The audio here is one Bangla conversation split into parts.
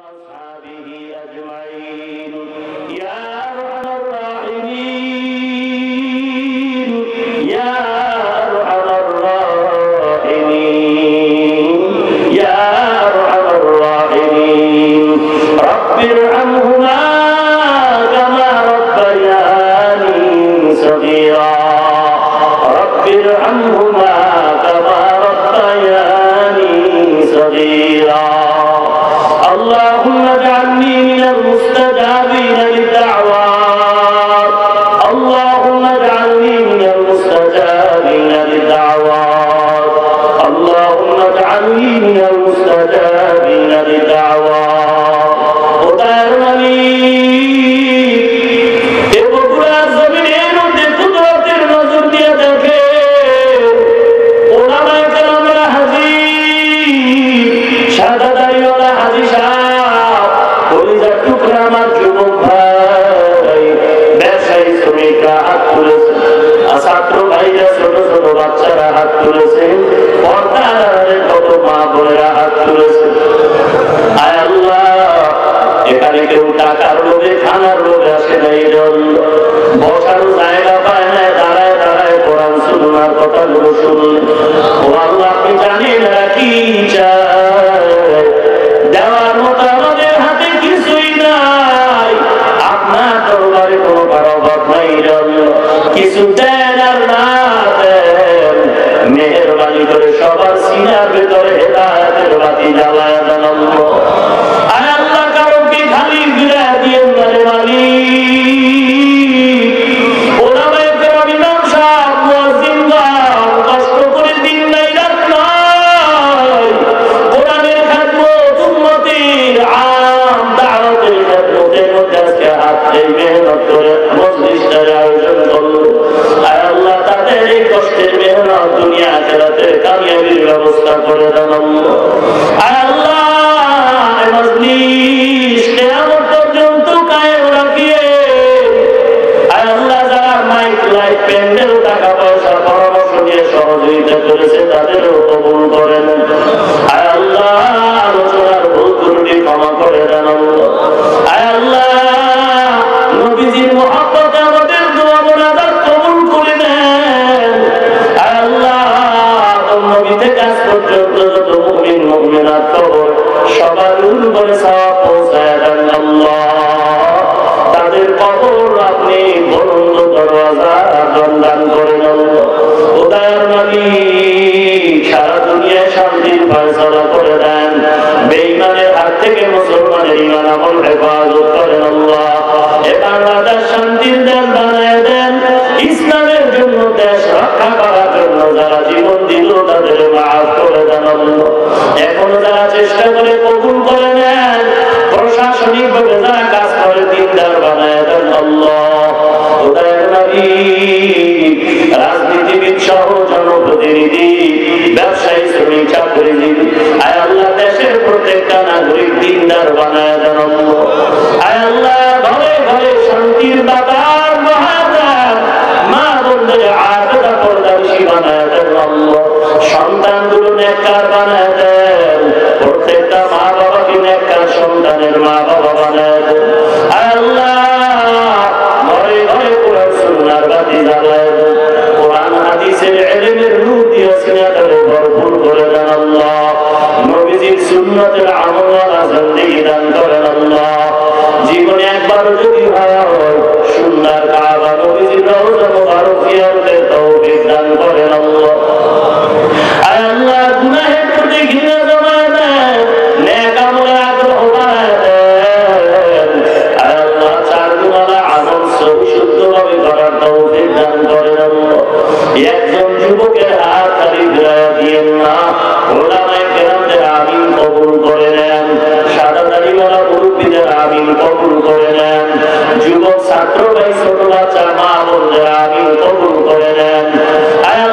وأصحابه أجمعين يا أرحم الراحمين يا أرحم الراحمين يا أرحم الراحمين رب ارحمهما كما ربياني صغيرا رب ارحمهما كما ربياني صغيرا اللهم اجعلني من المستجابين للدعوات اللهم اجعلني من المستجابين للدعوات اللهم اجعلني من المستجابين للدعوات خداর মালিক এ বগুড়ার জমিনের মধ্যে কুদরতের নজর দিয়ে দেখে ওলামায়ে কেরামের হাজী সাদা দাড়িওয়ালা হাজী সাহেব কলিজার টুকরা আমার যুবক ভাই ব্যবসায়ী শ্রমিকরা হাত তুলেছে ছাত্র ভাইরা ছোট ছোট বাচ্চারা হাত তুলেছে পর্দার আড়ালে কত মা বোনেরা হাত তুলেছে আয় আল্লাহ এখানে কেউ টাকার লোভে খানার লোভে আসে নাই বসার জায়গা পায় না দাঁড়ায় দাঁড়ায় কোরআন সুন্নাহর কথাগুলো শুনলে ও আল্লাহ আপনি জানেন কি চায় দেওয়ার মতো আমাদের হাতে কিছুই নাই আপনার দরবারে কোনো কারো অভাব নাই কিছু দেন আর না দেন মেহেরবানি করে সবার সিনার ভেতরে হেদায়েতের বাতি জ্বালায় দেন আয় আল্লাহ কারোকে খালি ফিরায় দিয়েন না রে মালিক ওলামায়ে কেরাম ইমাম সাহেব মুয়াজ্জিনগণ কষ্ট করে দিন নাই রাত নাই কোরআনের খেদমত উম্মতের আম দাওয়াতের খেদমতের মধ্যে আজকে হাত দিয়ে মেহনত করে মজলিসটার আয়োজন করলো আয় আল্লাহ তাদের এই কষ্টের মেহনত দুনিয়া আখিরাতে কামিয়াবির ব্যবস্থা করে দেন আয় আল্লাহ এই মজলিস কিয়ামত পর্যন্ত কায়েম রাখিয়ে আয় আল্লাহ যারা মাইক লাইট প্যান্ডেল টাকা পয়সা পরামর্শ দিয়ে সহযোগিতা করেছে তাদেরও কবুল করেন আয় আল্লাহ আলোচনার ভুল ত্রুটি ক্ষমা করে দেন আয় আল্লাহ নবীজির মহব্বতে আমাদের দোয়া মোনাজাত কবুল করে নেন আয় আল্লাহ নবী থেকে আজ পর্যন্ত যত মুমিন মুমিনাত কবর সবার উপরে সওয়াব পৌঁছায় দেন আল্লাহ তাদের কবর আপনি বরুণ দরওয়াজা দান করেন খোদার মালিক সারা দুনিয়ায় শান্তির ফয়সালা করে দেন বেঈমানের হাত থেকে মুসলমানের ঈমান আমল হেফাজত করেন আল্লাহ এ বাংলাদেশ শান্তির দেশ বানায় দেন ইসলামের জন্য দেশ রক্ষা করার জন্য যারা জীবন দিল তাদের মাফ করে দেন আল্লাহ এখনো যারা চেষ্টা করে কবুল করে নেন প্রশাসনিক ভাবে যারা কাজ করে দিনদার বানায় দেন আল্লাহ খোদার মালিক রাজনীতিবিদ সহ জনপ্রতিনিধি ব্যবসায়ী শ্রমিক চাকরিজীবী আয় আল্লাহ দেশের প্রত্যেকটা নাগরিক দিনদার বানায় দেন আল্লাহ আয় আল্লাহ ঘরে ঘরে শান্তির বাতাস বহায় দেন মা বোনদের আবেদা পর্দাশী বানায় দেন আল্লাহ সন্তানগুলো নেককার বানায় দেন প্রত্যেকটা মা বাবাকে নেককার সন্তানের মা বাবা বানায় দেন আয় আল্লাহ ঘরে ঘরে কোরআন সুন্নাহর বাতি জ্বালায় দেন কোরআন হাদিসের ইলমের নূর দিয়ে সিনাতে ভরপুর করে দেন আল্লাহ নবীজির সুন্নতের আমলওয়ালা জিন্দেগি দান করেন আল্লাহ জীবনে একবার যদি হয় সুন্নাহর কাবা নবীজির রওজা মুবারক জিয়ারতের তৌফিক দান করেন আল্লাহ আয় আল্লাহ গুনাহের প্রতি ঘৃণা জমায় দেন নেক আমলে আগ্রহ বাড়ায় দেন আয় আল্লাহ চার গুণালা আমল শুদ্ধভাবে করার তৌফিক দান করেন আল্লাহ একজন যুবকের হাত খালি ফিরাইয়া দিয়েন না ওলামায়ে কেরামদের আমিন কবুল করে নেন সাদা দাড়িওয়ালা মুরব্বীদের আমিন কবুল করে নেন যুবক ছাত্র ভাই ছোট বাচ্চা মা বোনদের আমিন কবুল করে নেন আয়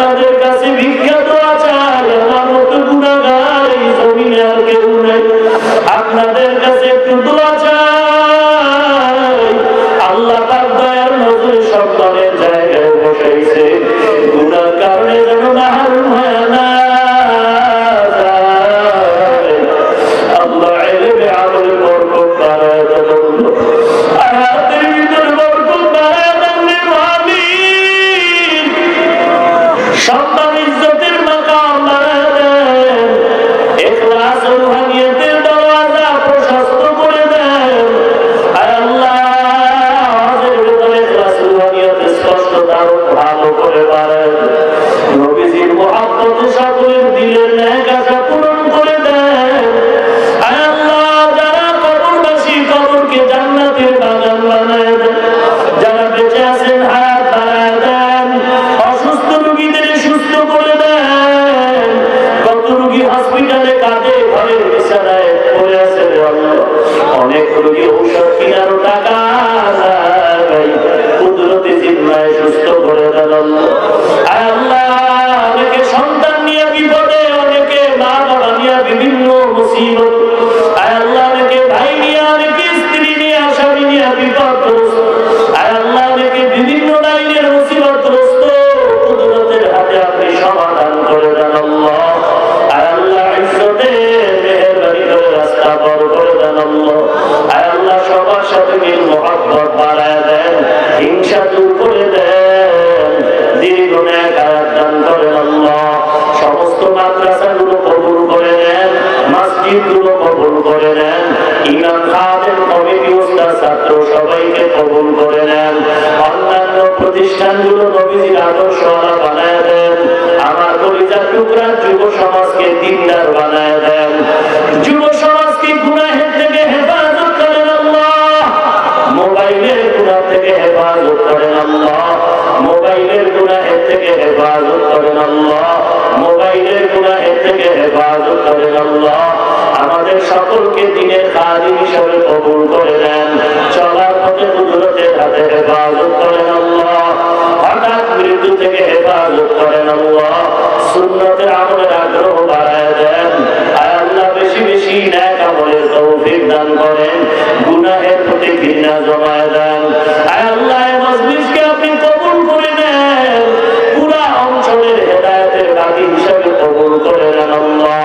আপনাদের কাছে ভিক্ষা দোয়া চাই, আমার মতো গুনাহগার এই জমিনে আর কেউ নেই। আপনাদের কাছে একটু দোয়া চাই, আল্লাহ পাক দয়ার নজরে সম্মানের জায়গায় বসাইছে, গুনার কারণে যেন মাহরুম হয় না। আল্লাহ ইলমে আমলে বরকত বাড়ায় দেন, আয়াতের ভিতরে বরকত বাড়ায় দেন। আমিন। সম্মান ইজ্জতের মাকাম বাড়ায় দেন, ইখলাস ও রুহানিয়তের দরওয়াজা প্রশস্ত করে দেন। আয় আল্লাহ, আমাদের ভিতরে ইখলাস ও রুহানিয়ত স্পষ্টতা ভালো করে বাড়ায় দেন। নবীজির মুহাব্বত সকলের দিলের নেক আশা পূরণ করে দেন। আয় আল্লাহ, যারা কবরবাসী কবরকে জান্নাতের বাগান বানায় দেন। যারা বেঁচে আছেন হায়াত বাড়ায় দেন, অসুস্থ রোগীদের সুস্থ করে দেন। কত রোগী হসপিটালে কাঁদে, ঘরের বিছানায় পড়ে আছে রে আল্লাহ। অনেক রোগী ঔষধ কেনারও টাকা নাই, কুদরতি জিম্মায় সুস্থ করে দেন আল্লাহ। আয় আল্লাহ, অনেকে সন্তান নিয়ে বিপদে, অনেকে মা বাবা নিয়ে বিভিন্ন মুসিবত, আয় আল্লাহ, অনেকে ভাই নিয়ে, অনেকে স্ত্রী নিয়ে, স্বামী নিয়ে বিপদগ্রস্ত, আয় আল্লাহ, অনেকে বিভিন্ন লাইনের মুসিবতগ্রস্ত। কুদরতের হাতে আপনি সমাধান করে দেন আল্লাহ। আয় আল্লাহ, ইজ্জতে মেহেরবানি করে রাস্তা বড় করে দেন আল্লাহ। আয় আল্লাহ, সবার সাথে মিল মুহাব্বত বাড়ায় দেন, হিংসা দূর করে দেন, দীর্ঘ নেক হায়াত দান করেন আল্লাহ। সমস্ত মাদ্রাসাগুলো কবুল করে নেন, মসজিদগুলো কবুল করে নেন, ইমাম খাদেম কমিটি উস্তাদ ছাত্র সবাইকে কবুল করে নেন। অন্যান্য প্রতিষ্ঠানগুলো নবীজির আদর্শওয়ালা বানায় দেন। আমার কলিজার টুকরা যুব সমাজকে দিনদার বানায় দেন। যুব সমাজকে গুনাহের থেকে হেফাজত করেন আল্লাহ। মোবাইলের গুনাহ থেকে হেফাজত করেন আল্লাহ। মোবাইলের গুনাহের থেকে হেফাজত করেন আল্লাহ। মোবাইলের গুনাহের থেকে হেফাজত করেন আল্লাহ। আমাদের সকলকে দিনের খাদিম হিসেবে কবুল করে নেন। চলার পথে কুদরতের হাতে হেফাজত করেন আল্লাহ। হঠাৎ মৃত্যু থেকে হেফাজত করেন আল্লাহ। সুন্নতের আমলের আগ্রহ বাড়ায় দেন। আয় আল্লাহ, বেশি বেশি নেক আমলের তৌফিক দান করেন, গুনাহের প্রতি ঘৃণা জমায় দেন। আয় আল্লাহ, এই মজলিসকে আপনি কবুল করে নেন, পুরা অঞ্চলের হেদায়েতের বাতি হিসেবে কবুল করে নেন আল্লাহ।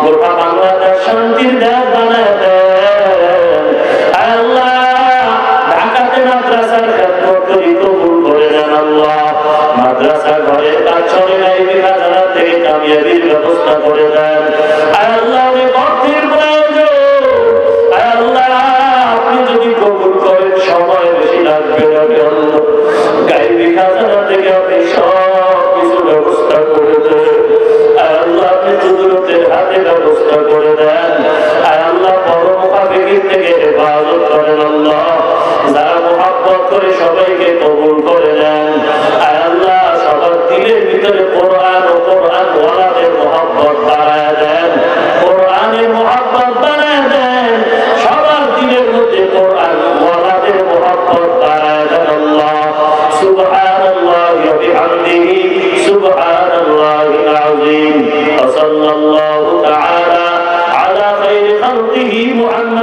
গোটা বাংলাদেশ শান্তির দেশ বানায় দেন। আয় আল্লাহ, ঢাকাতে মাদ্রাসার খেদমত করি, কবুল করে নেন আল্লাহ। মাদ্রাসা ঘরের কাজ চলে নাই, খাজানা থেকে কামিয়াবির ব্যবস্থা করে দেন। আয় আল্লাহ, অনেক অর্থের প্রয়োজন। আয় আল্লাহ, আপনি যদি কবুল করেন, সময় বেশি লাগবে না আল্লাহ। গাইবি খাজানা থেকে আপনি সব কিছু ব্যবস্থা করে দেন। আয় আল্লাহ, আপনি কুদরতের হাতে ব্যবস্থা করে দেন। আয় আল্লাহ, বড় মুখাফিকির থেকে হেফাজত করেন আল্লাহ। যারা মুহাব্বত করে সবাইকে কবুল করে নেন। আয় আল্লাহ, সবার দিলের ভিতরে কোরআন ও কোরআন ওয়ালাদের মুহাব্বত বাড়ায় দেন, কোরআনের মুহাব্বত বাড়ায় দেন। সবার দিলের মধ্যে কোরআন ওয়ালাদের মুহাব্বত বাড়ায় দেন আল্লাহ। সুবহানাল্লাহি ওয়া বিহামদিহি, সুবহানাল্লাহিল আযীম। ওয়া সাল্লাল্লাহু তাআলা আলা খায়রি খালকিহি মুহাম্মদ।